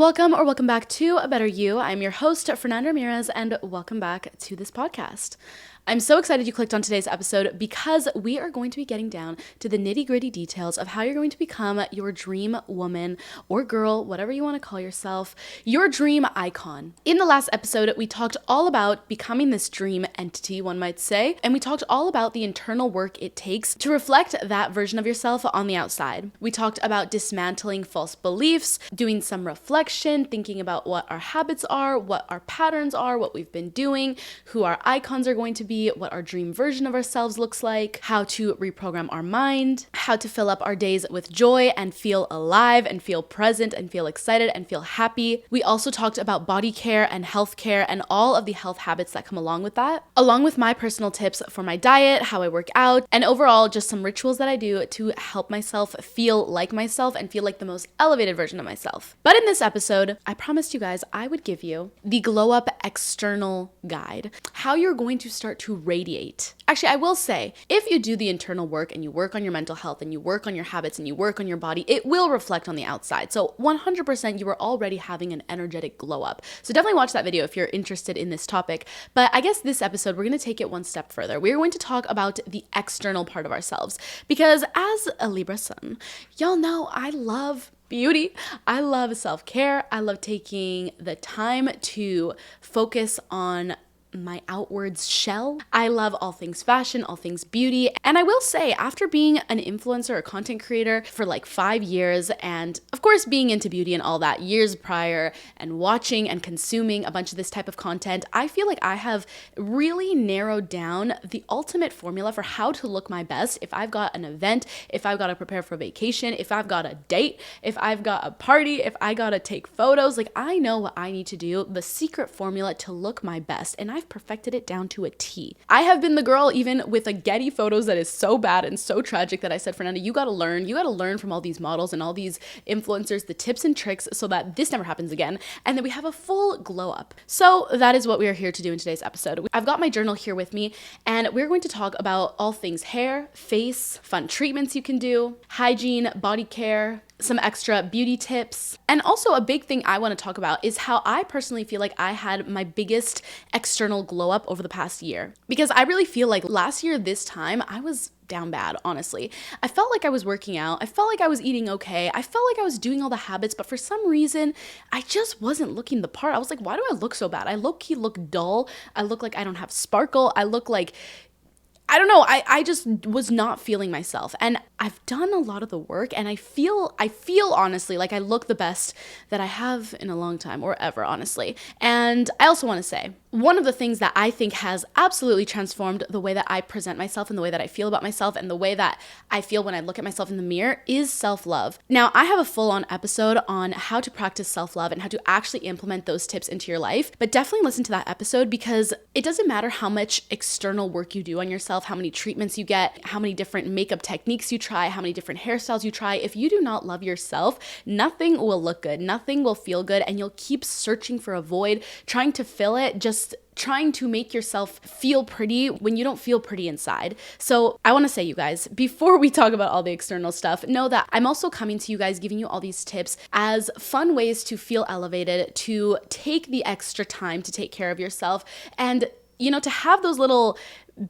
welcome back to A Better You. I'm your host, Fernanda Ramirez, and welcome back to this podcast. I'm so excited you clicked on today's episode because we are going to be getting down to the nitty-gritty details of how you're going to become your dream woman or girl, whatever you want to call yourself, your dream icon. In the last episode, we talked all about becoming this dream entity, one might say, and we talked all about the internal work it takes to reflect that version of yourself on the outside. We talked about dismantling false beliefs, doing some reflection, thinking about what our habits are, what our patterns are, what we've been doing, who our icons are going to be, what our dream version of ourselves looks like, how to reprogram our mind, how to fill up our days with joy and feel alive and feel present and feel excited and feel happy. We also talked about body care and health care and all of the health habits that come along with that, along with my personal tips for my diet, how I work out, and overall just some rituals that I do to help myself feel like myself and feel like the most elevated version of myself. But in this episode, I promised you guys I would give you the glow up external guide, how you're going to start to radiate. Actually, I will say, if you do the internal work and you work on your mental health and you work on your habits and you work on your body, it will reflect on the outside. So 100% you are already having an energetic glow up. So definitely watch that video if you're interested in this topic. But I guess this episode, we're going to take it one step further. We're going to talk about the external part of ourselves. Because as a Libra sun, y'all know I love beauty. I love self-care. I love taking the time to focus on my outwards shell. I love all things fashion, all things beauty. And I will say, after being an influencer or content creator for like 5 years, and of course being into beauty and all that years prior, and watching and consuming a bunch of this type of content, I feel like I have really narrowed down the ultimate formula for how to look my best if I've got an event, if I've got to prepare for vacation, if I've got a date, if I've got a party, if I got to take photos. Like, I know what I need to do, the secret formula to look my best. And I've perfected it down to a T. I have been the girl even with a Getty photos that is so bad and so tragic that I said, Fernanda, you gotta learn from all these models and all these influencers, the tips and tricks so that this never happens again. And then we have a full glow up. So that is what we are here to do in today's episode. I've got my journal here with me and we're going to talk about all things hair, face, fun treatments you can do, hygiene, body care, some extra beauty tips. And also a big thing I want to talk about is how I personally feel like I had my biggest external glow up over the past year. Because I really feel like last year, this time, I was down bad, honestly. I felt like I was working out. I felt like I was eating okay. I felt like I was doing all the habits, but for some reason, I just wasn't looking the part. I was like, why do I look so bad? I low-key look dull. I look like I don't have sparkle. I look like, I don't know, I just was not feeling myself. And I've done a lot of the work and I feel honestly like I look the best that I have in a long time or ever, honestly. And I also want to say, one of the things that I think has absolutely transformed the way that I present myself and the way that I feel about myself and the way that I feel when I look at myself in the mirror is self-love. Now, I have a full-on episode on how to practice self-love and how to actually implement those tips into your life, but definitely listen to that episode because it doesn't matter how much external work you do on yourself, how many treatments you get, how many different makeup techniques you try, how many different hairstyles you try. If you do not love yourself, nothing will look good, nothing will feel good, and you'll keep searching for a void, trying to fill it, just trying to make yourself feel pretty when you don't feel pretty inside. So I want to say, you guys, before we talk about all the external stuff, know that I'm also coming to you guys, giving you all these tips as fun ways to feel elevated, to take the extra time to take care of yourself, and to have those little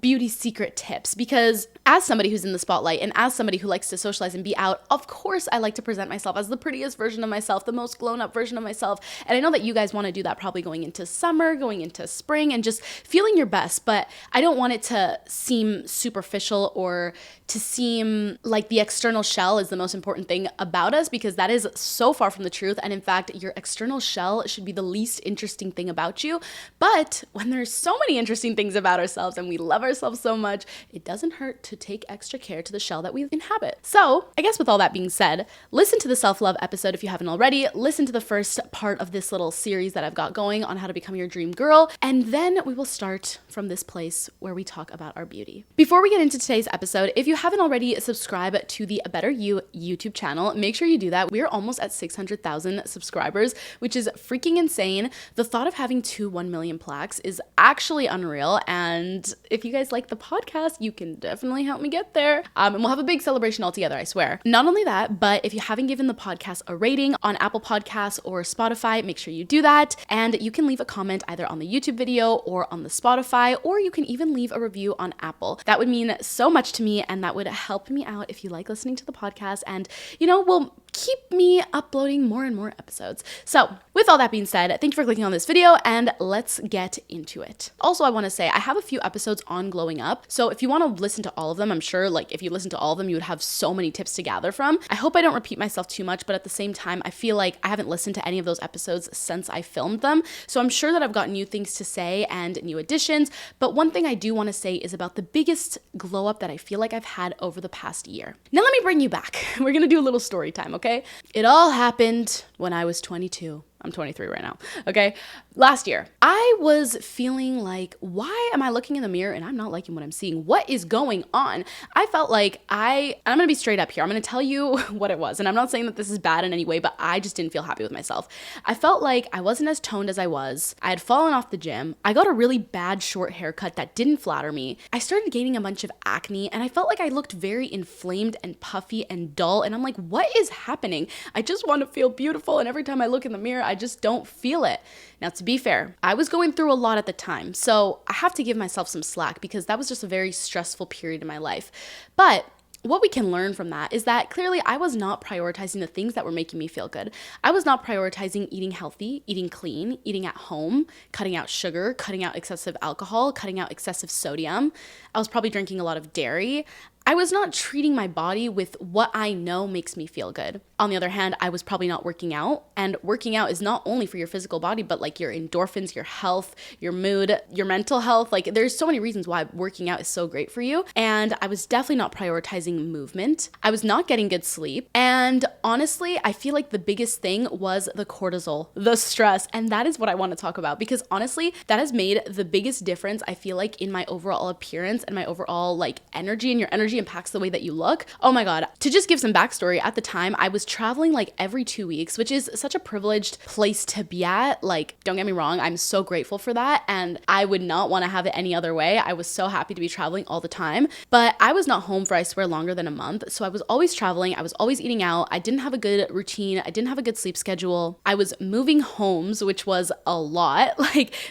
beauty secret tips. Because as somebody who's in the spotlight and as somebody who likes to socialize and be out, of course I like to present myself as the prettiest version of myself, the most blown up version of myself. And I know that you guys want to do that probably going into summer, going into spring, and just feeling your best. But I don't want it to seem superficial or to seem like the external shell is the most important thing about us, because that is so far from the truth. And in fact, your external shell should be the least interesting thing about you. But when there's so many interesting things about ourselves and we love ourselves so much, it doesn't hurt to take extra care to the shell that we inhabit. So I guess with all that being said, listen to the self-love episode if you haven't already. Listen to the first part of this little series that I've got going on how to become your dream girl. And then we will start from this place where we talk about our beauty. Before we get into today's episode, if you haven't already subscribed to the A Better You YouTube channel, make sure you do that. We're almost at 600,000 subscribers, which is freaking insane. The thought of having 2 1 million plaques is actually unreal. And if if you guys like the podcast, you can definitely help me get there. And we'll have a big celebration all together, I swear. Not only that, but if you haven't given the podcast a rating on Apple Podcasts or Spotify, make sure you do that. And you can leave a comment either on the YouTube video or on the Spotify, or you can even leave a review on Apple. That would mean so much to me, and that would help me out if you like listening to the podcast, and will keep me uploading more and more episodes. So with all that being said, thank you for clicking on this video, and let's get into it. Also, I want to say I have a few episodes on glowing up. So if you want to listen to all of them, I'm sure if you listen to all of them, you would have so many tips to gather from. I hope I don't repeat myself too much, but at the same time, I feel like I haven't listened to any of those episodes since I filmed them. So I'm sure that I've got new things to say and new additions. But one thing I do want to say is about the biggest glow up that I feel like I've had over the past year. Now let me bring you back. We're going to do a little story time, okay? It all happened when I was 22. I'm 23 right now, okay? Last year, I was feeling like, why am I looking in the mirror and I'm not liking what I'm seeing? What is going on? I felt like I'm gonna be straight up here. I'm gonna tell you what it was. And I'm not saying that this is bad in any way, but I just didn't feel happy with myself. I felt like I wasn't as toned as I was. I had fallen off the gym. I got a really bad short haircut that didn't flatter me. I started gaining a bunch of acne, and I felt like I looked very inflamed and puffy and dull. And I'm like, what is happening? I just want to feel beautiful. And every time I look in the mirror, I just don't feel it. Now, to be fair, I was going through a lot at the time, so I have to give myself some slack because that was just a very stressful period in my life. But what we can learn from that is that clearly I was not prioritizing the things that were making me feel good. I was not prioritizing eating healthy, eating clean, eating at home, cutting out sugar, cutting out excessive alcohol, cutting out excessive sodium. I was probably drinking a lot of dairy. I was not treating my body with what I know makes me feel good. On the other hand, I was probably not working out, and working out is not only for your physical body, but like your endorphins, your health, your mood, your mental health. Like there's so many reasons why working out is so great for you. And I was definitely not prioritizing movement. I was not getting good sleep. And honestly, I feel like the biggest thing was the cortisol, the stress. And that is what I want to talk about, because honestly, that has made the biggest difference, I feel like, in my overall appearance and my overall energy, and your energy impacts the way that you look. Oh my God. To just give some backstory, at the time I was traveling every 2 weeks, which is such a privileged place to be at. Don't get me wrong, I'm so grateful for that, and I would not want to have it any other way. I was so happy to be traveling all the time, but I was not home for, I swear, longer than a month. So I was always traveling. I was always eating out. I didn't have a good routine. I didn't have a good sleep schedule. I was moving homes, which was a lot.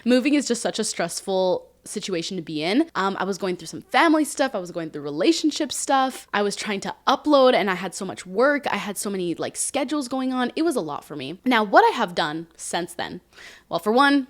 Moving is just such a stressful situation to be in. I was going through some family stuff. I was going through relationship stuff. I was trying to upload, and I had so much work. I had so many schedules going on. It was a lot for me. Now, what I have done since then, well, for one,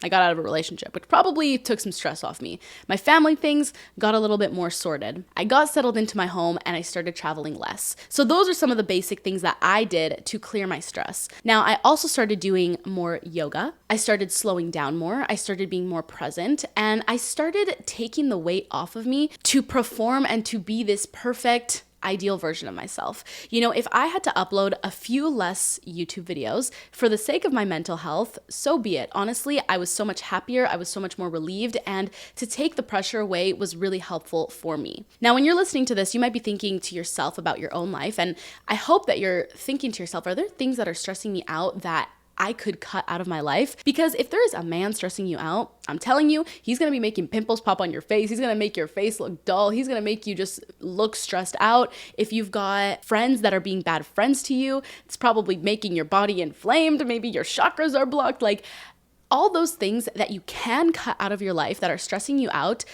I got out of a relationship, which probably took some stress off me. My family things got a little bit more sorted. I got settled into my home, and I started traveling less. So those are some of the basic things that I did to clear my stress. Now, I also started doing more yoga. I started slowing down more. I started being more present, and I started taking the weight off of me to perform and to be this perfect ideal version of myself. If I had to upload a few less YouTube videos for the sake of my mental health, so be it. Honestly, I was so much happier. I was so much more relieved, and to take the pressure away was really helpful for me. Now, when you're listening to this, you might be thinking to yourself about your own life, and I hope that you're thinking to yourself, are there things that are stressing me out that I could cut out of my life? Because if there is a man stressing you out, I'm telling you, he's going to be making pimples pop on your face. He's going to make your face look dull. He's going to make you just look stressed out. If you've got friends that are being bad friends to you, it's probably making your body inflamed. Maybe your chakras are blocked. All those things that you can cut out of your life that are stressing you out,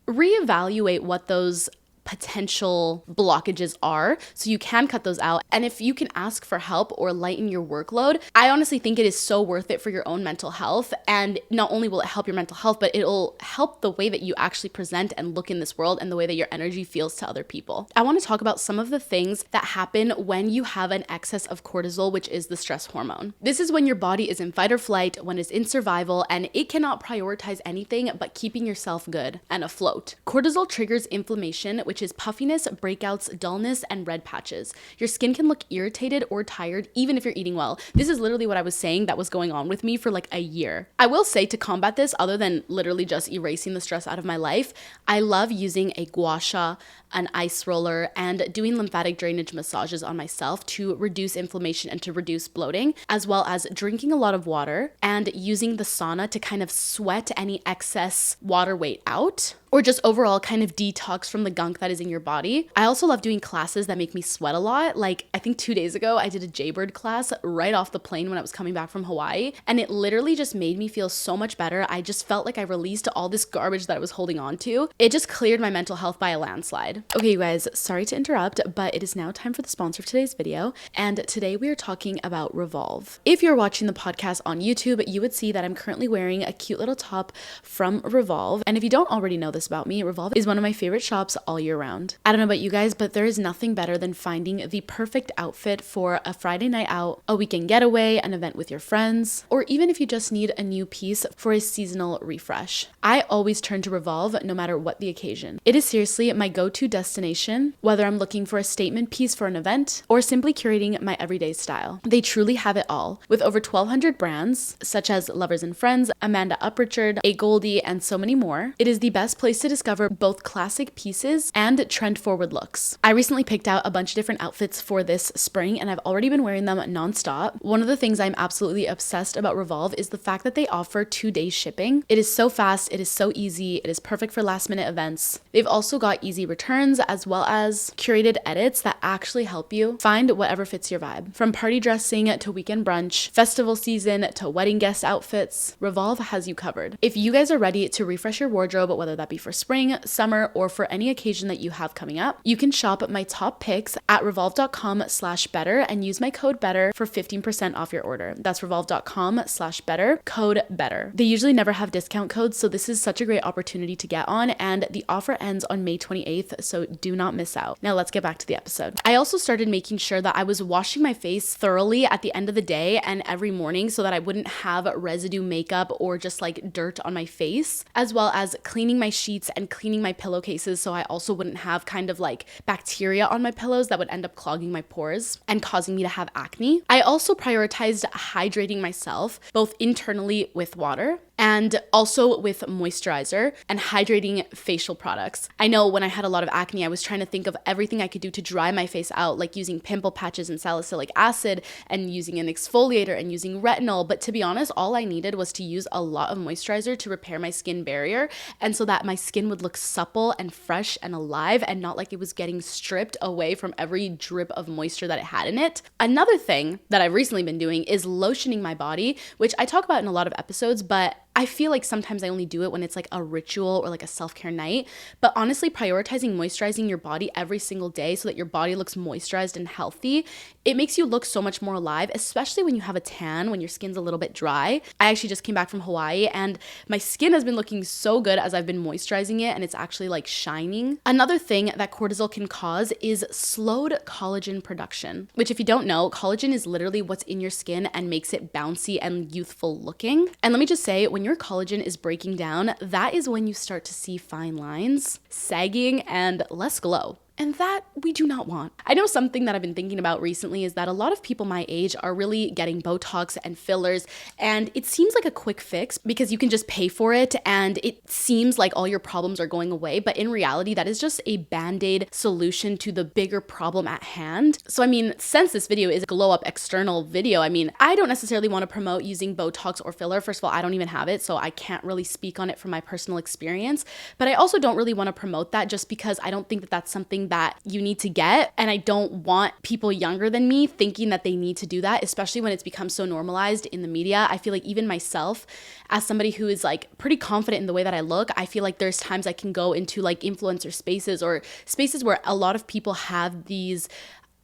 reevaluate what those potential blockages are, so you can cut those out. And if you can ask for help or lighten your workload, I honestly think it is so worth it for your own mental health. And not only will it help your mental health, but it'll help the way that you actually present and look in this world, and the way that your energy feels to other people. I want to talk about some of the things that happen when you have an excess of cortisol, which is the stress hormone. This is when your body is in fight or flight, when it's in survival, and it cannot prioritize anything but keeping yourself good and afloat. Cortisol triggers inflammation, which is puffiness, breakouts, dullness, and red patches. Your skin can look irritated or tired even if you're eating well. This is literally what I was saying that was going on with me for a year. I will say, to combat this, other than literally just erasing the stress out of my life, I love using a gua sha an ice roller, and doing lymphatic drainage massages on myself to reduce inflammation and to reduce bloating, as well as drinking a lot of water and using the sauna to kind of sweat any excess water weight out, or just overall kind of detox from the gunk that is in your body. I also love doing classes that make me sweat a lot. Like, I think 2 days ago, I did a Jaybird class right off the plane when I was coming back from Hawaii, and it literally just made me feel so much better. I just felt like I released all this garbage that I was holding on to. It just cleared my mental health by a landslide. Okay, you guys, sorry to interrupt, but it is now time for the sponsor of today's video, and today we are talking about Revolve. If you're watching the podcast on YouTube, you would see that I'm currently wearing a cute little top from Revolve, and if you don't already know this about me, Revolve is one of my favorite shops all year round. I don't know about you guys, but there is nothing better than finding the perfect outfit for a Friday night out, a weekend getaway, an event with your friends, or even if you just need a new piece for a seasonal refresh. I always turn to Revolve no matter what the occasion. It is seriously my go-to destination, whether I'm looking for a statement piece for an event or simply curating my everyday style. They truly have it all. With over 1,200 brands, such as Lovers and Friends, Amanda Uprichard, 𝘈 𝘉𝘦𝘵, and so many more, it is the best place to discover both classic pieces and trend-forward looks. I recently picked out a bunch of different outfits for this spring, and I've already been wearing them non-stop. One of the things I'm absolutely obsessed about Revolve is the fact that they offer 2-day shipping. It is so fast, it is so easy, it is perfect for last-minute events. They've also got easy returns as well as curated edits that actually help you find whatever fits your vibe. From party dressing to weekend brunch, festival season to wedding guest outfits, Revolve has you covered. If you guys are ready to refresh your wardrobe, whether that be for spring, summer, or for any occasion that you have coming up, you can shop my top picks at revolve.com/better and use my code BETTER for 15% off your order. That's revolve.com/better, code BETTER. They usually never have discount codes, so this is such a great opportunity to get on, and the offer ends on May 28th, so do not miss out. Now let's get back to the episode. I also started making sure that I was washing my face thoroughly at the end of the day and every morning so that I wouldn't have residue makeup or just like dirt on my face, as well as cleaning my sheets and cleaning my pillowcases so I also wouldn't have kind of like bacteria on my pillows that would end up clogging my pores and causing me to have acne. I also prioritized hydrating myself both internally with water and also with moisturizer and hydrating facial products. I know when I had a lot of acne, I was trying to think of everything I could do to dry my face out, like using pimple patches and salicylic acid and using an exfoliator and using retinol. But to be honest, all I needed was to use a lot of moisturizer to repair my skin barrier, and so that my skin would look supple and fresh and alive and not like it was getting stripped away from every drip of moisture that it had in it. Another thing that I've recently been doing is lotioning my body, which I talk about in a lot of episodes, but I feel like sometimes I only do it when it's like a ritual or like a self-care night. But honestly, prioritizing moisturizing your body every single day so that your body looks moisturized and healthy, it makes you look so much more alive, especially when you have a tan, when your skin's a little bit dry. I actually just came back from Hawaii and my skin has been looking so good as I've been moisturizing it, and it's actually like shining. Another thing that cortisol can cause is slowed collagen production, which if you don't know, collagen is literally what's in your skin and makes it bouncy and youthful looking. And let me just say, when your collagen is breaking down, that is when you start to see fine lines, sagging, and less glow. And that we do not want. I know something that I've been thinking about recently is that a lot of people my age are really getting Botox and fillers, and it seems like a quick fix because you can just pay for it and it seems like all your problems are going away, but in reality, that is just a band-aid solution to the bigger problem at hand. So I mean, since this video is a glow up external video, I mean, I don't necessarily want to promote using Botox or filler. First of all, I don't even have it, so I can't really speak on it from my personal experience, but I also don't really want to promote that just because I don't think that that's something that you need to get. And I don't want people younger than me thinking that they need to do that, especially when it's become so normalized in the media. I feel like even myself, as somebody who is like pretty confident in the way that I look, I feel like there's times I can go into like influencer spaces or spaces where a lot of people have these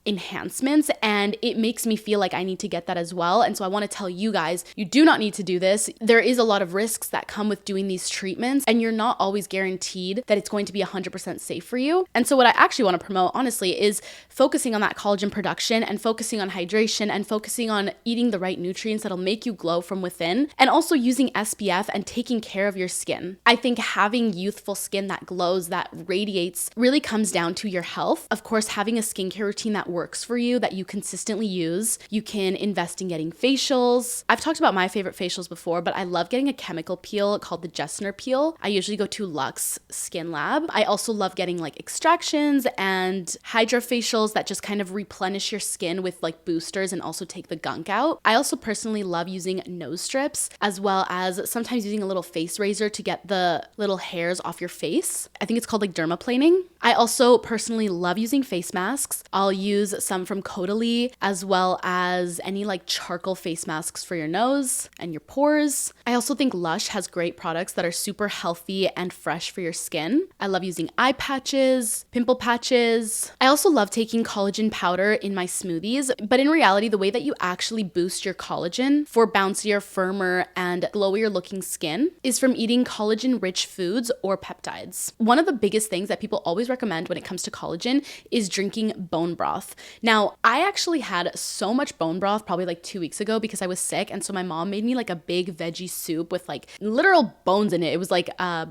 enhancements, and it makes me feel like I need to get that as well. And so I want to tell you guys, you do not need to do this. There is a lot of risks that come with doing these treatments, and you're not always guaranteed that it's going to be 100% safe for you. And so what I actually want to promote, honestly, is focusing on that collagen production and focusing on hydration and focusing on eating the right nutrients that'll make you glow from within, and also using SPF and taking care of your skin. I think having youthful skin that glows, that radiates, really comes down to your health. Of course, having a skincare routine that works for you that you consistently use. You can invest in getting facials. I've talked about my favorite facials before, but I love getting a chemical peel called the Jessner peel. I usually go to Luxe Skin Lab. I also love getting like extractions and hydrofacials that just kind of replenish your skin with like boosters and also take the gunk out. I also personally love using nose strips, as well as sometimes using a little face razor to get the little hairs off your face. I think it's called like dermaplaning. I also personally love using face masks. I'll use some from 𝘠𝘰𝘶, as well as any like charcoal face masks for your nose and your pores. I also think Lush has great products that are super healthy and fresh for your skin. I love using eye patches, pimple patches. I also love taking collagen powder in my smoothies, but in reality, the way that you actually boost your collagen for bouncier, firmer, and glowier looking skin is from eating collagen-rich foods or peptides. One of the biggest things that people always recommend when it comes to collagen is drinking bone broth. Now, I actually had so much bone broth probably like 2 weeks ago because I was sick, and so my mom made me like a big veggie soup with like literal bones in it. It was like a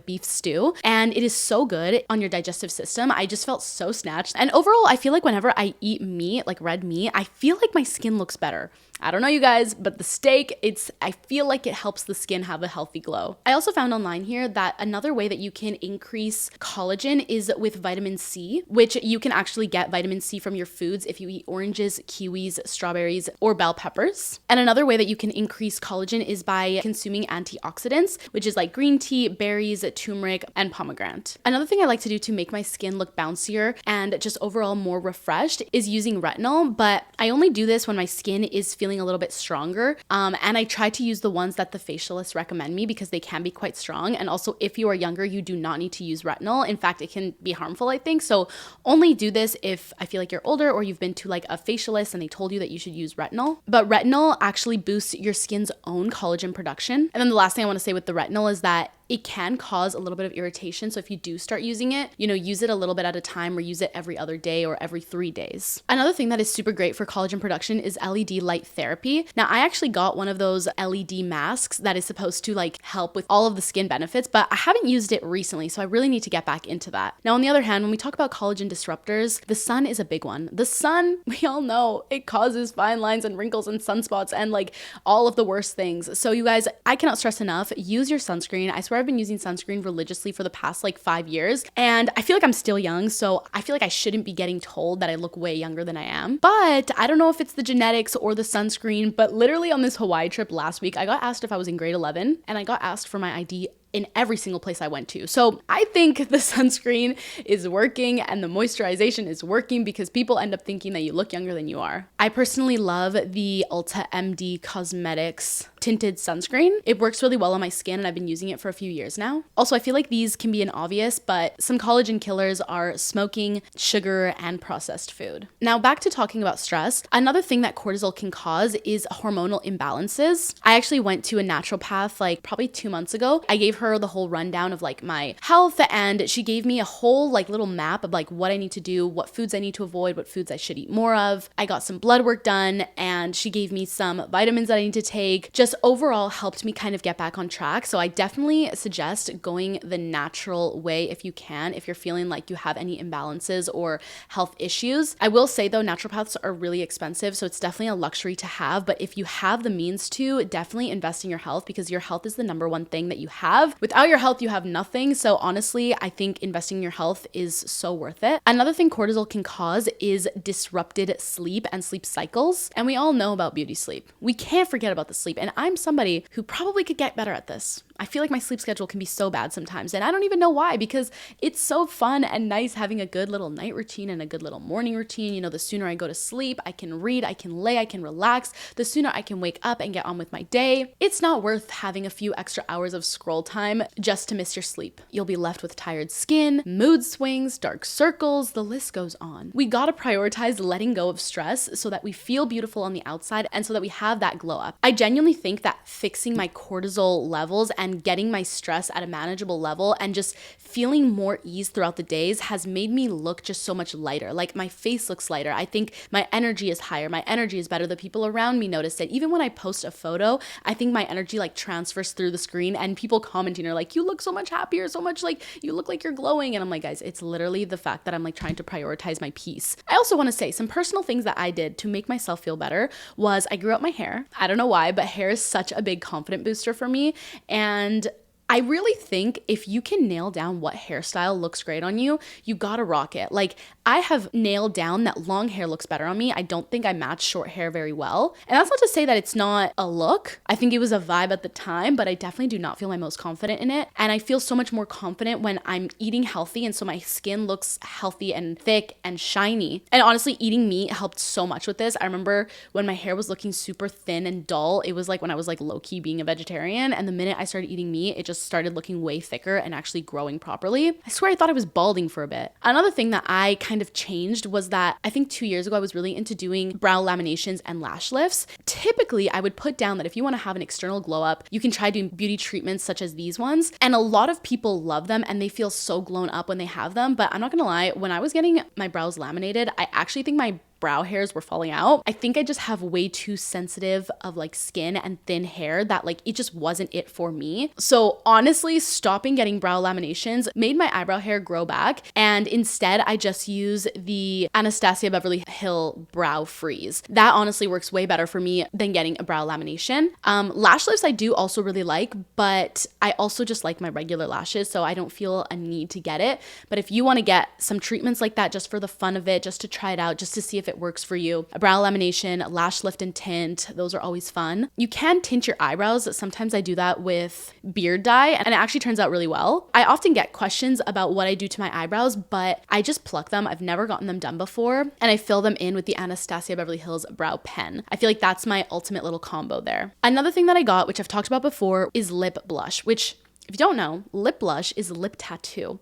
beef stew, and it is so good on your digestive system. I just felt so snatched. And overall, I feel like whenever I eat meat, like red meat, I feel like my skin looks better. I don't know you guys, but the steak, I feel like it helps the skin have a healthy glow. I also found online here that another way that you can increase collagen is with vitamin C, which you can actually get vitamin C from your foods if you eat oranges, kiwis, strawberries, or bell peppers. And another way that you can increase collagen is by consuming antioxidants, which is like green tea, berries, turmeric, and pomegranate. Another thing I like to do to make my skin look bouncier and just overall more refreshed is using retinol, but I only do this when my skin is feeling a little bit stronger. And I try to use the ones that the facialists recommend me because they can be quite strong. And also, if you are younger, you do not need to use retinol. In fact, it can be harmful, I think. So only do this if I feel like you're older or you've been to like a facialist and they told you that you should use retinol. But retinol actually boosts your skin's own collagen production. And then the last thing I want to say with the retinol is that it can cause a little bit of irritation. So if you do start using it, use it a little bit at a time or use it every other day or every 3 days. Another thing that is super great for collagen production is LED light therapy. Now, I actually got one of those LED masks that is supposed to like help with all of the skin benefits, but I haven't used it recently. So I really need to get back into that. Now, on the other hand, when we talk about collagen disruptors, the sun is a big one. The sun, we all know it causes fine lines and wrinkles and sunspots and like all of the worst things. So you guys, I cannot stress enough, use your sunscreen. I swear I've been using sunscreen religiously for the past like 5 years, and I feel like I'm still young, so I feel like I shouldn't be getting told that I look way younger than I am. But I don't know if it's the genetics or the sunscreen, but literally on this Hawaii trip last week, I got asked if I was in grade 11, and I got asked for my ID in every single place I went to. So I think the sunscreen is working and the moisturization is working because people end up thinking that you look younger than you are. I personally love the Ulta MD Cosmetics tinted sunscreen. It works really well on my skin and I've been using it for a few years now. Also, I feel like these can be an obvious, but some collagen killers are smoking, sugar, and processed food. Now back to talking about stress. Another thing that cortisol can cause is hormonal imbalances. I actually went to a naturopath like probably 2 months ago. I gave her the whole rundown of like my health, and she gave me a whole like little map of like what I need to do, what foods I need to avoid, what foods I should eat more of. I got some blood work done and she gave me some vitamins that I need to take. Just overall helped me kind of get back on track. So I definitely suggest going the natural way if you can, if you're feeling like you have any imbalances or health issues. I will say though, naturopaths are really expensive, so it's definitely a luxury to have, but if you have the means to, definitely invest in your health because your health is the number one thing that you have. Without your health, you have nothing. So honestly, I think investing in your health is so worth it. Another thing cortisol can cause is disrupted sleep and sleep cycles. And we all know about beauty sleep. We can't forget about the sleep. And I'm somebody who probably could get better at this. I feel like my sleep schedule can be so bad sometimes, and I don't even know why, because it's so fun and nice having a good little night routine and a good little morning routine. You know, the sooner I go to sleep, I can read, I can lay, I can relax. The sooner I can wake up and get on with my day. It's not worth having a few extra hours of scroll time just to miss your sleep. You'll be left with tired skin, mood swings, dark circles, the list goes on. We gotta prioritize letting go of stress so that we feel beautiful on the outside and so that we have that glow up. I genuinely think that fixing my cortisol levels and getting my stress at a manageable level and just feeling more ease throughout the days has made me look just so much lighter. Like my face looks lighter. I think my energy is higher. My energy is better. The people around me notice it. Even when I post a photo, I think my energy like transfers through the screen and people commenting are like, you look so much happier, so much like you look like you're glowing. And I'm like, guys, it's literally the fact that I'm like trying to prioritize my peace. I also want to say some personal things that I did to make myself feel better was I grew out my hair. I don't know why, but hair is such a big confidence booster for me. And I really think if you can nail down what hairstyle looks great on you, you gotta rock it. Like I have nailed down that long hair looks better on me. I don't think I match short hair very well. And that's not to say that it's not a look. I think it was a vibe at the time, but I definitely do not feel my most confident in it. And I feel so much more confident when I'm eating healthy. And so my skin looks healthy and thick and shiny. And honestly, eating meat helped so much with this. I remember when my hair was looking super thin and dull, it was like when I was like low-key being a vegetarian. And the minute I started eating meat, it just started looking way thicker and actually growing properly. I swear I thought I was balding for a bit. Another thing that I kind of changed was that I think 2 years ago I was really into doing brow laminations and lash lifts. Typically, I would put down that if you want to have an external glow up, you can try doing beauty treatments such as these ones. And a lot of people love them and they feel so glown up when they have them. But I'm not gonna lie, when I was getting my brows laminated, I actually think my brow hairs were falling out. I think I just have way too sensitive of like skin and thin hair that like it just wasn't it for me. So honestly, stopping getting brow laminations made my eyebrow hair grow back, and instead I just use the Anastasia Beverly Hill Brow Freeze. That honestly works way better for me than getting a brow lamination. Lash lifts I do also really like, but I also just like my regular lashes, so I don't feel a need to get it. But if you want to get some treatments like that just for the fun of it, just to try it out, just to see if it works for you, a brow lamination, a lash lift and tint, those are always fun. You can tint your eyebrows. Sometimes I do that with beard dye and it actually turns out really well. I often get questions about what I do to my eyebrows, but I just pluck them. I've never gotten them done before, and I fill them in with the Anastasia Beverly Hills Brow Pen. I feel like that's my ultimate little combo there. Another thing that I got, which I've talked about before, is lip blush, which if you don't know, lip blush is lip tattoo.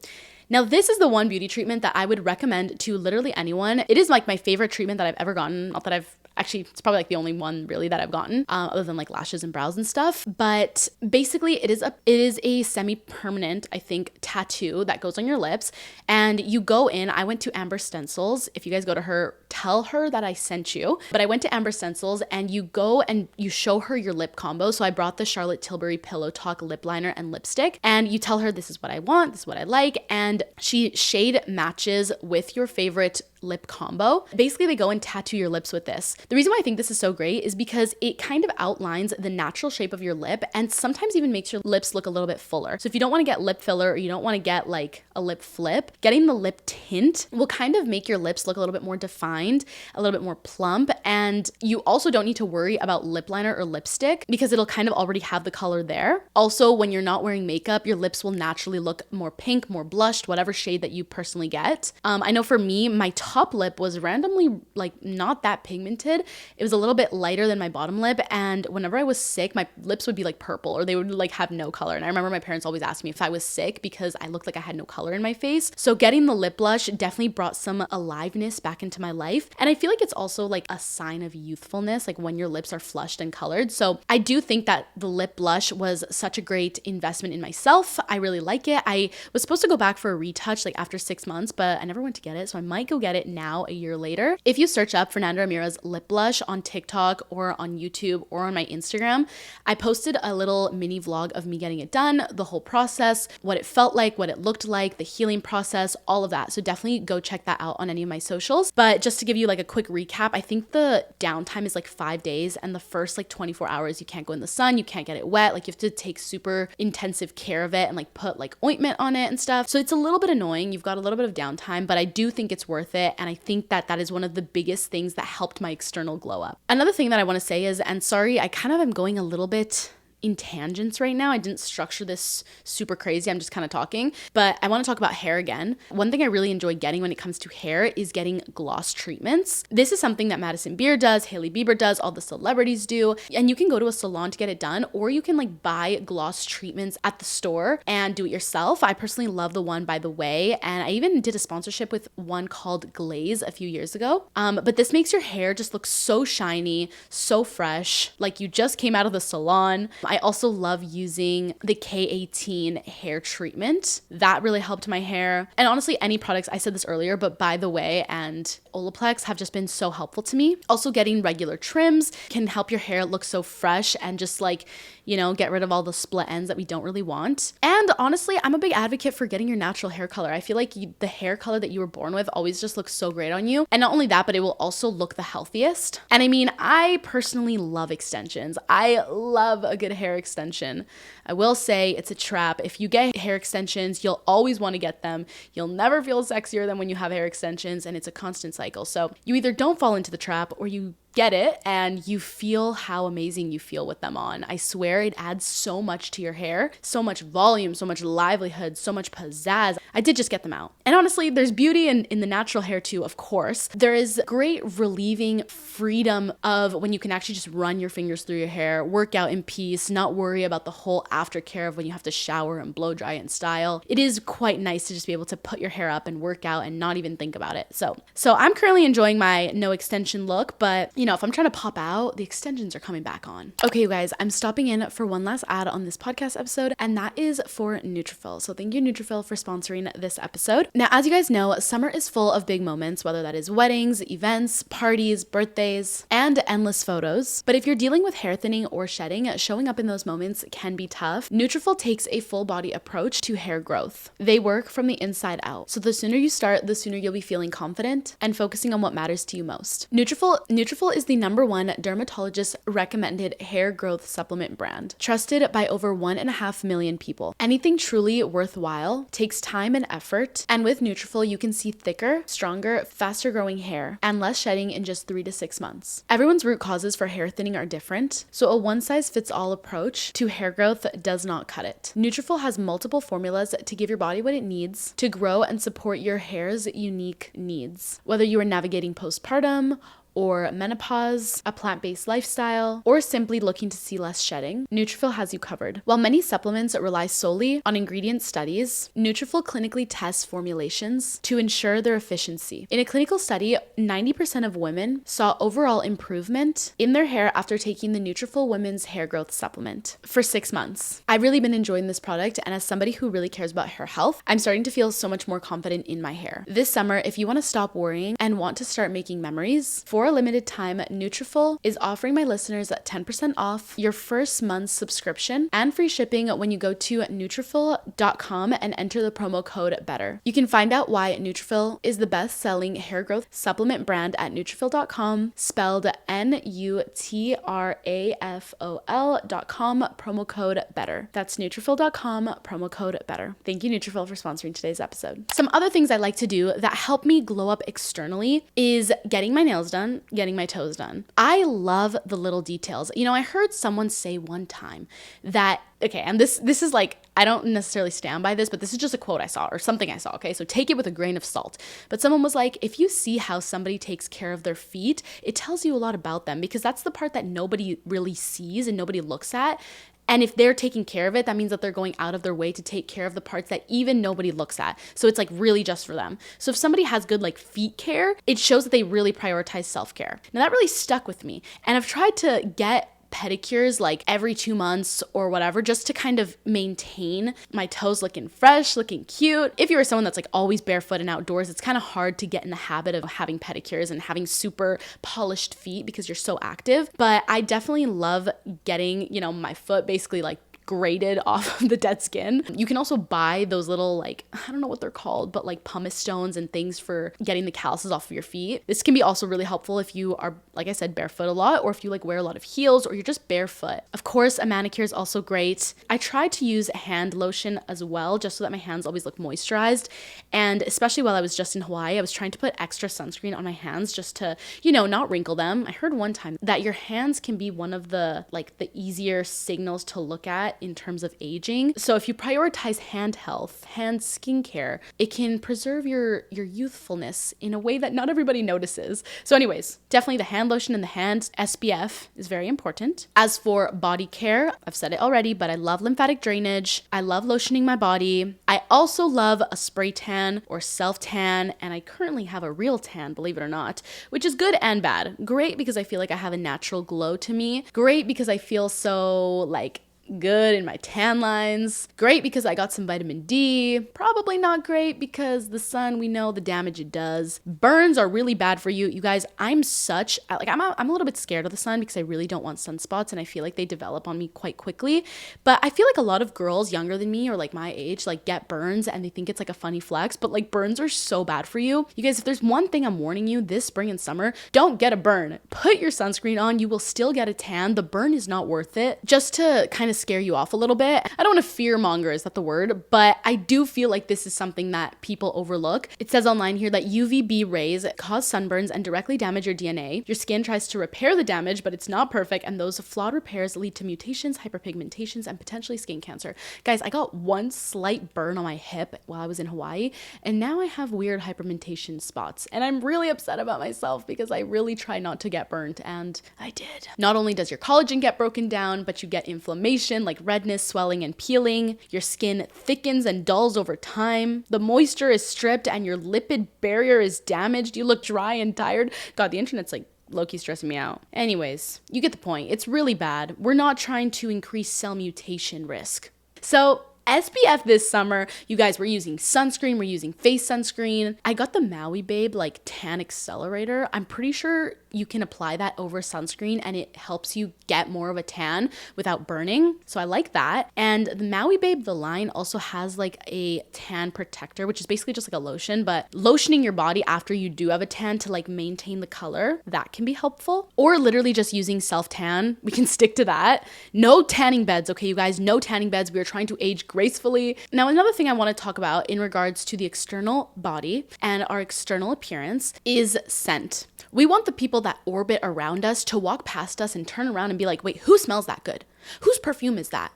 Now, this is the one beauty treatment that I would recommend to literally anyone. It is like my favorite treatment that I've ever gotten. Not that I've actually, it's probably like the only one really that I've gotten, other than like lashes and brows and stuff. But basically it is a semi-permanent, I think, tattoo that goes on your lips. And you go in, I went to Amber Stencils. If you guys go to her, tell her that I sent you. But I went to Amber Stencils and you go and you show her your lip combo. So I brought the Charlotte Tilbury Pillow Talk lip liner and lipstick. And you tell her, this is what I want, this is what I like. And she shade matches with your favorite lip combo. Basically, they go and tattoo your lips with this. The reason why I think this is so great is because it kind of outlines the natural shape of your lip and sometimes even makes your lips look a little bit fuller. So if you don't want to get lip filler or you don't want to get like a lip flip, getting the lip tint will kind of make your lips look a little bit more defined, a little bit more plump. And you also don't need to worry about lip liner or lipstick because it'll kind of already have the color there. Also, when you're not wearing makeup, your lips will naturally look more pink, more blushed, whatever shade that you personally get. I know for me, my top lip was randomly like not that pigmented. It was a little bit lighter than my bottom lip, and whenever I was sick, my lips would be like purple or they would like have no color. And I remember my parents always asked me if I was sick because I looked like I had no color in my face. So getting the lip blush definitely brought some aliveness back into my life. And I feel like it's also like a sign of youthfulness, like when your lips are flushed and colored. So I do think that the lip blush was such a great investment in myself. I really like it. I was supposed to go back for a retouch like after 6 months, but I never went to get it. So I might go get it now a year later. If you search up Fernanda Ramirez lip blush on TikTok or on YouTube or on my Instagram, I posted a little mini vlog of me getting it done, the whole process, what it felt like, what it looked like, the healing process, all of that. So definitely go check that out on any of my socials. But just to give you like a quick recap, I think the downtime is like 5 days, and the first like 24 hours you can't go in the sun, you can't get it wet, like you have to take super intensive care of it and like put like ointment on it and stuff. So it's a little bit annoying. You've got a little bit of downtime, but I do think it's worth it. And I think that that is one of the biggest things that helped my external glow up. Another thing that I want to say is, and sorry, I kind of am going a little bit in tangents right now. I didn't structure this super crazy. I'm just kind of talking, but I want to talk about hair again. One thing I really enjoy getting when it comes to hair is getting gloss treatments. This is something that Madison Beer does, Hailey Bieber does, all the celebrities do, and you can go to a salon to get it done, or you can like buy gloss treatments at the store and do it yourself. I personally love the one by The Way, and I even did a sponsorship with one called Glaze a few years ago. But this makes your hair just look so shiny, so fresh, like you just came out of the salon. I also love using the K18 hair treatment. That really helped my hair. And honestly, any products, I said this earlier, but By The Way and Olaplex have just been so helpful to me. Also, getting regular trims can help your hair look so fresh and just like, you know, get rid of all the split ends that we don't really want. And honestly, I'm a big advocate for getting your natural hair color. I feel like the hair color that you were born with always just looks so great on you. And not only that, but it will also look the healthiest. And I mean, I personally love extensions. I love a good hair extension. I will say it's a trap. If you get hair extensions, you'll always want to get them. You'll never feel sexier than when you have hair extensions, and it's a constant cycle. So you either don't fall into the trap or you get it and you feel how amazing you feel with them on. I swear it adds so much to your hair, so much volume, so much livelihood, so much pizzazz. I did just get them out. And honestly, there's beauty in the natural hair too, of course. There is great relieving freedom of when you can actually just run your fingers through your hair, work out in peace, not worry about the whole aftercare of when you have to shower and blow dry and style. It is quite nice to just be able to put your hair up and work out and not even think about it. So I'm currently enjoying my no extension look, but you know, if I'm trying to pop out, the extensions are coming back on. Okay, you guys, I'm stopping in for one last ad on this podcast episode, and that is for Nutrafil. So thank you, Nutrafil, for sponsoring this episode. Now, as you guys know, summer is full of big moments, whether that is weddings, events, parties, birthdays, and endless photos. But if you're dealing with hair thinning or shedding, showing up in those moments can be tough. Nutrafil takes a full body approach to hair growth. They work from the inside out. So the sooner you start, the sooner you'll be feeling confident and focusing on what matters to you most. Nutrafil is the #1 dermatologist recommended hair growth supplement brand, trusted by over 1.5 million people. Anything truly worthwhile takes time and effort, and with Nutrafil, you can see thicker, stronger, faster growing hair and less shedding in just 3 to 6 months. Everyone's root causes for hair thinning are different, so a one-size-fits-all approach to hair growth does not cut it. Nutrafil has multiple formulas to give your body what it needs to grow and support your hair's unique needs. Whether you are navigating postpartum, or menopause, a plant-based lifestyle, or simply looking to see less shedding, Nutrafil has you covered. While many supplements rely solely on ingredient studies, Nutrafil clinically tests formulations to ensure their efficiency. In a clinical study, 90% of women saw overall improvement in their hair after taking the Nutrafil Women's Hair Growth Supplement for 6 months. I've really been enjoying this product, and as somebody who really cares about hair health, I'm starting to feel so much more confident in my hair. This summer, if you want to stop worrying and want to start making memories, for a limited time, Nutrafil is offering my listeners 10% off your first month's subscription and free shipping when you go to Nutrafil.com and enter the promo code BETTER. You can find out why Nutrafil is the best-selling hair growth supplement brand at Nutrafil.com, spelled Nutrafol.com, promo code BETTER. That's Nutrafil.com, promo code BETTER. Thank you, Nutrafil, for sponsoring today's episode. Some other things I like to do that help me glow up externally is getting my nails done, getting my toes done. I love the little details. You know, I heard someone say one time that, okay, and this is like, I don't necessarily stand by this, but this is just a quote I saw or something I saw, okay? So take it with a grain of salt. But someone was like, if you see how somebody takes care of their feet, it tells you a lot about them, because that's the part that nobody really sees and nobody looks at. And if they're taking care of it, that means that they're going out of their way to take care of the parts that even nobody looks at. So it's like really just for them. So if somebody has good like feet care, it shows that they really prioritize self-care. Now that really stuck with me. And I've tried to get pedicures like every 2 months or whatever, just to kind of maintain my toes looking fresh, looking cute. If you're someone that's like always barefoot and outdoors, it's kind of hard to get in the habit of having pedicures and having super polished feet because you're so active. But I definitely love getting, you know, my foot basically like grated off of the dead skin. You can also buy those little, like, I don't know what they're called, but like pumice stones and things for getting the calluses off of your feet. This can be also really helpful if you are, like I said, barefoot a lot, or if you like wear a lot of heels, or you're just barefoot. Of course, a manicure is also great. I try to use hand lotion as well, just so that my hands always look moisturized. And especially while I was just in Hawaii, I was trying to put extra sunscreen on my hands just to, you know, not wrinkle them. I heard one time that your hands can be one of the easier signals to look at in terms of aging. So if you prioritize hand health, hand skincare, it can preserve your youthfulness in a way that not everybody notices. So anyways, definitely the hand lotion and the hand SPF is very important. As for body care, I've said it already, but I love lymphatic drainage. I love lotioning my body. I also love a spray tan or self tan, and I currently have a real tan, believe it or not, which is good and bad. Great because I feel like I have a natural glow to me. Great because I feel so like good in my tan lines. Great because I got some vitamin D. Probably not great because the sun, we know the damage it does. Burns are really bad for you. You guys, I'm a little bit scared of the sun because I really don't want sunspots, and I feel like they develop on me quite quickly. But I feel like a lot of girls younger than me or like my age like get burns and they think it's like a funny flex, but like burns are so bad for you. You guys, if there's one thing I'm warning you this spring and summer, don't get a burn. Put your sunscreen on. You will still get a tan. The burn is not worth it. Just to kind of scare you off a little bit. I don't want to fear monger, is that the word? But I do feel like this is something that people overlook. It says online here that UVB rays cause sunburns and directly damage your DNA. Your skin tries to repair the damage, but it's not perfect, and those flawed repairs lead to mutations, hyperpigmentations, and potentially skin cancer. Guys, I got one slight burn on my hip while I was in Hawaii, and now I have weird hyperpigmentation spots, and I'm really upset about myself because I really try not to get burnt, and I did. Not only does your collagen get broken down, but you get inflammation like redness, swelling, and peeling. Your skin thickens and dulls over time. The moisture is stripped and your lipid barrier is damaged. You look dry and tired. God, the internet's like low-key stressing me out. Anyways, you get the point. It's really bad. We're not trying to increase cell mutation risk. So SPF this summer, you guys, we're using sunscreen, we're using face sunscreen. I got the Maui Babe like tan accelerator. I'm pretty sure you can apply that over sunscreen and it helps you get more of a tan without burning. So I like that. And the Maui Babe, the line also has like a tan protector, which is basically just like a lotion, but lotioning your body after you do have a tan to like maintain the color, that can be helpful. Or literally just using self tan. We can stick to that. No tanning beds, okay, you guys, no tanning beds. We are trying to age gracefully. Now, another thing I want to talk about in regards to the external body and our external appearance is scent. We want the people that orbit around us to walk past us and turn around and be like, wait, who smells that good? Whose perfume is that?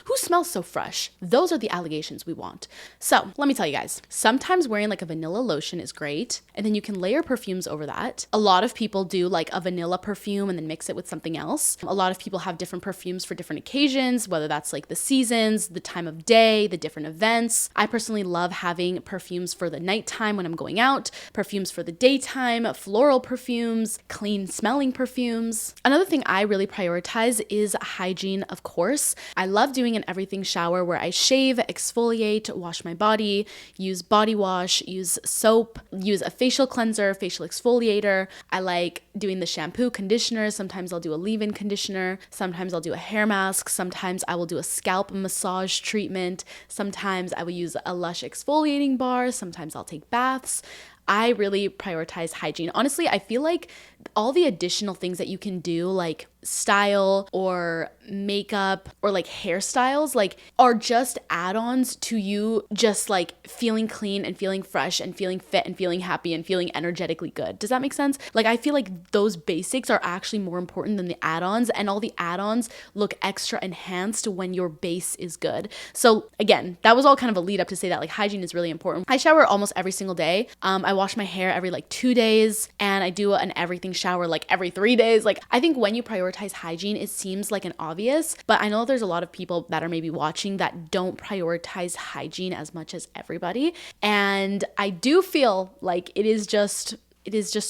Who smells so fresh? Those are the allegations we want. So let me tell you guys, sometimes wearing like a vanilla lotion is great. And then you can layer perfumes over that. A lot of people do like a vanilla perfume and then mix it with something else. A lot of people have different perfumes for different occasions, whether that's like the seasons, the time of day, the different events. I personally love having perfumes for the nighttime when I'm going out, perfumes for the daytime, floral perfumes, clean smelling perfumes. Another thing I really prioritize is hygiene, of course. I love doing an everything shower where I shave, exfoliate, wash my body, use body wash, use soap, use a facial cleanser, facial exfoliator. I like doing the shampoo, conditioner. Sometimes I'll do a leave-in conditioner. Sometimes I'll do a hair mask. Sometimes I will do a scalp massage treatment. Sometimes I will use a Lush exfoliating bar. Sometimes I'll take baths. I really prioritize hygiene. Honestly, I feel like all the additional things that you can do, like style or makeup or like hairstyles, like are just add-ons to you just like feeling clean and feeling fresh and feeling fit and feeling happy and feeling energetically good. Does that make sense? Like I feel like those basics are actually more important than the add-ons, and all the add-ons look extra enhanced when your base is good. So again, that was all kind of a lead up to say that like hygiene is really important. I shower almost every single day. I wash my hair every like 2 days, and I do an everything shower like every 3 days. Like I think when you prioritize hygiene, it seems like an obvious, but I know there's a lot of people that are maybe watching that don't prioritize hygiene as much as everybody. And I do feel like it is just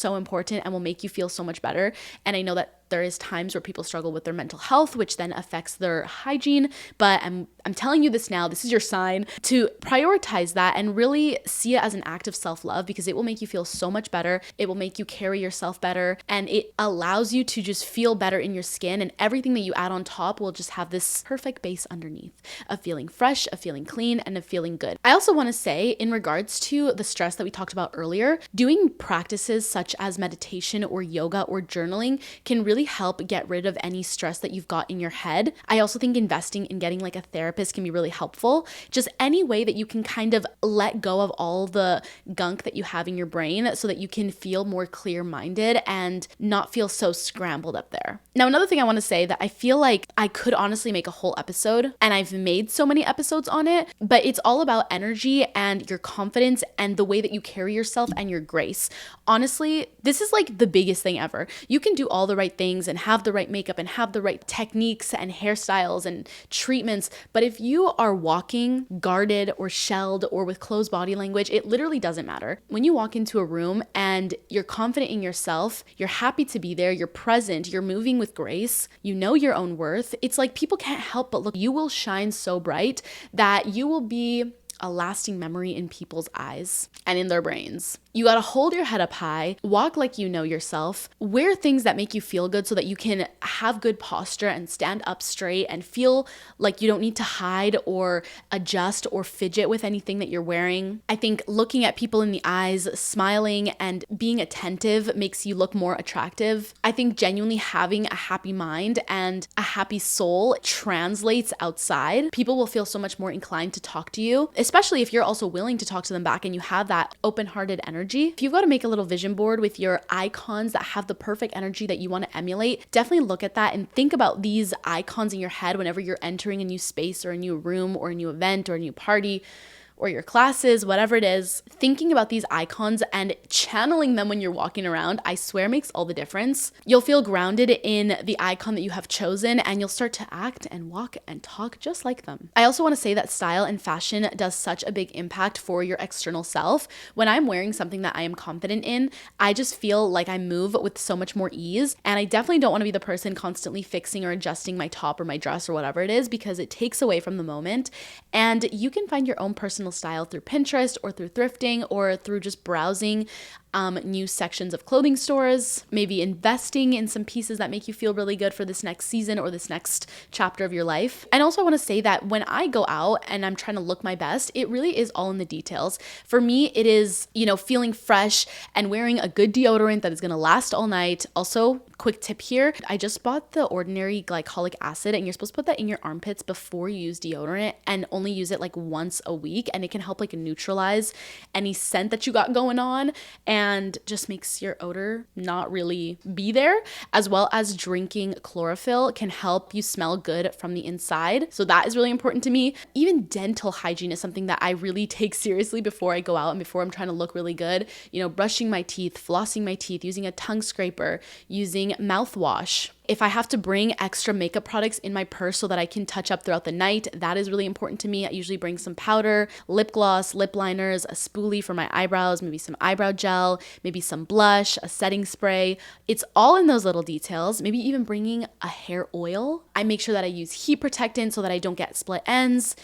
so important and will make you feel so much better. And I know that There is times where people struggle with their mental health, which then affects their hygiene. But I'm telling you this now, this is your sign to prioritize that and really see it as an act of self-love, because it will make you feel so much better. It will make you carry yourself better, and it allows you to just feel better in your skin, and everything that you add on top will just have this perfect base underneath of feeling fresh, of feeling clean, and of feeling good. I also want to say, in regards to the stress that we talked about earlier, doing practices such as meditation or yoga or journaling can really help get rid of any stress that you've got in your head. I also think investing in getting like a therapist can be really helpful. Just any way that you can kind of let go of all the gunk that you have in your brain so that you can feel more clear-minded and not feel so scrambled up there. Now, another thing I want to say that I feel like I could honestly make a whole episode, and I've made so many episodes on it, but it's all about energy and your confidence and the way that you carry yourself and your grace. Honestly, this is like the biggest thing ever. You can do all the right things and have the right makeup and have the right techniques and hairstyles and treatments, but if you are walking guarded or shelled or with closed body language, it literally doesn't matter. When you walk into a room and you're confident in yourself, you're happy to be there, you're present, you're moving with grace, you know your own worth, it's like people can't help but look. You will shine so bright that you will be a lasting memory in people's eyes and in their brains. You gotta hold your head up high, walk like you know yourself, wear things that make you feel good so that you can have good posture and stand up straight and feel like you don't need to hide or adjust or fidget with anything that you're wearing. I think looking at people in the eyes, smiling and being attentive makes you look more attractive. I think genuinely having a happy mind and a happy soul translates outside. People will feel so much more inclined to talk to you, especially if you're also willing to talk to them back and you have that open-hearted energy. If you've got to make a little vision board with your icons that have the perfect energy that you want to emulate, definitely look at that and think about these icons in your head whenever you're entering a new space or a new room or a new event or a new party or your classes, whatever it is. Thinking about these icons and channeling them when you're walking around, I swear makes all the difference. You'll feel grounded in the icon that you have chosen, and you'll start to act and walk and talk just like them. I also want to say that style and fashion does such a big impact for your external self. When I'm wearing something that I am confident in, I just feel like I move with so much more ease, and I definitely don't want to be the person constantly fixing or adjusting my top or my dress or whatever it is, because it takes away from the moment. And you can find your own personal style through Pinterest or through thrifting or through just browsing new sections of clothing stores, maybe investing in some pieces that make you feel really good for this next season or this next chapter of your life. And also I want to say that when I go out and I'm trying to look my best, it really is all in the details. For me, it is, feeling fresh and wearing a good deodorant that is going to last all night. Also, quick tip here, I just bought the Ordinary glycolic acid, and you're supposed to put that in your armpits before you use deodorant and only use it like once a week, and it can help like neutralize any scent that you got going on and just makes your odor not really be there. As well as drinking chlorophyll can help you smell good from the inside. So that is really important to me. Even dental hygiene is something that I really take seriously before I go out and before I'm trying to look really good. Brushing my teeth, flossing my teeth, using a tongue scraper, using mouthwash. If I have to bring extra makeup products in my purse so that I can touch up throughout the night, that is really important to me. I usually bring some powder, lip gloss, lip liners, a spoolie for my eyebrows, maybe some eyebrow gel, maybe some blush, a setting spray. It's all in those little details. Maybe even bringing a hair oil. I make sure that I use heat protectant so that I don't get split ends,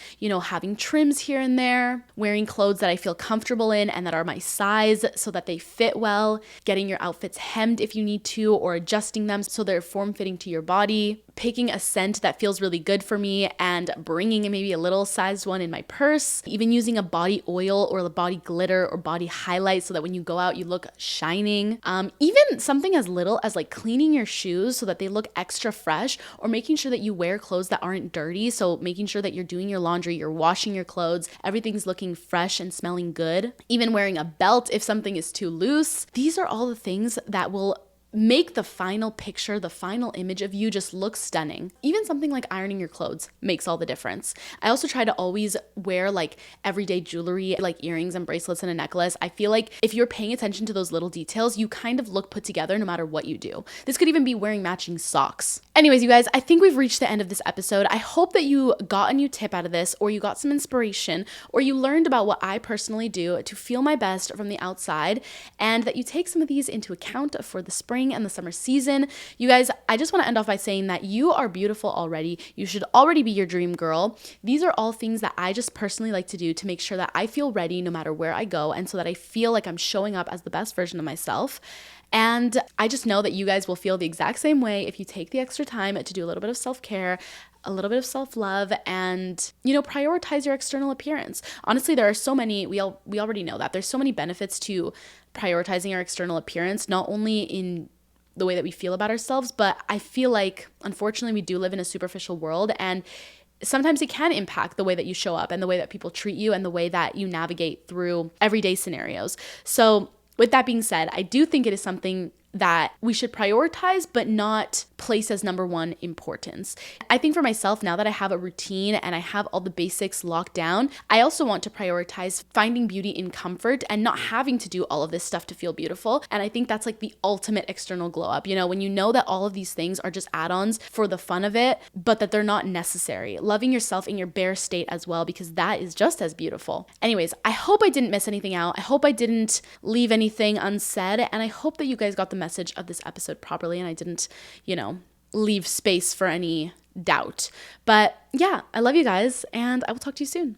having trims here and there, wearing clothes that I feel comfortable in and that are my size so that they fit well, getting your outfits hemmed if you need to, or adjusting them so they're form-fitting to your body, picking a scent that feels really good for me and bringing maybe a little sized one in my purse, even using a body oil or a body glitter or body highlight so that when you go out, you look shining. Even something as little as like cleaning your shoes so that they look extra fresh, or making sure that you wear clothes that aren't dirty. So making sure that you're doing your laundry, you're washing your clothes, everything's looking fresh and smelling good. Even wearing a belt if something is too loose. These are all the things that will make the final picture, the final image of you just look stunning. Even something like ironing your clothes makes all the difference. I also try to always wear like everyday jewelry, like earrings and bracelets and a necklace. I feel like if you're paying attention to those little details, you kind of look put together no matter what you do. This could even be wearing matching socks. Anyways, you guys, I think we've reached the end of this episode. I hope that you got a new tip out of this, or you got some inspiration, or you learned about what I personally do to feel my best from the outside, and that you take some of these into account for the spring spring and the summer season. You guys, I just want to end off by saying that you are beautiful already. You should already be your dream girl. These are all things that I just personally like to do to make sure that I feel ready no matter where I go, and so that I feel like I'm showing up as the best version of myself. And I just know that you guys will feel the exact same way if you take the extra time to do a little bit of self-care, a little bit of self-love, and, prioritize your external appearance. Honestly, there are so many, we already know that there's so many benefits to prioritizing our external appearance, not only in the way that we feel about ourselves, but I feel like, unfortunately, we do live in a superficial world, and sometimes it can impact the way that you show up and the way that people treat you and the way that you navigate through everyday scenarios. So with that being said, I do think it is something that we should prioritize, but not place as number one importance. I think for myself, now that I have a routine and I have all the basics locked down, I also want to prioritize finding beauty in comfort and not having to do all of this stuff to feel beautiful. And I think that's like the ultimate external glow up. When you know that all of these things are just add-ons for the fun of it, but that they're not necessary. Loving yourself in your bare state as well, because that is just as beautiful. Anyways, I hope I didn't miss anything out. I hope I didn't leave anything unsaid. And I hope that you guys got the message of this episode properly and I didn't, leave space for any doubt. But yeah, I love you guys and I will talk to you soon.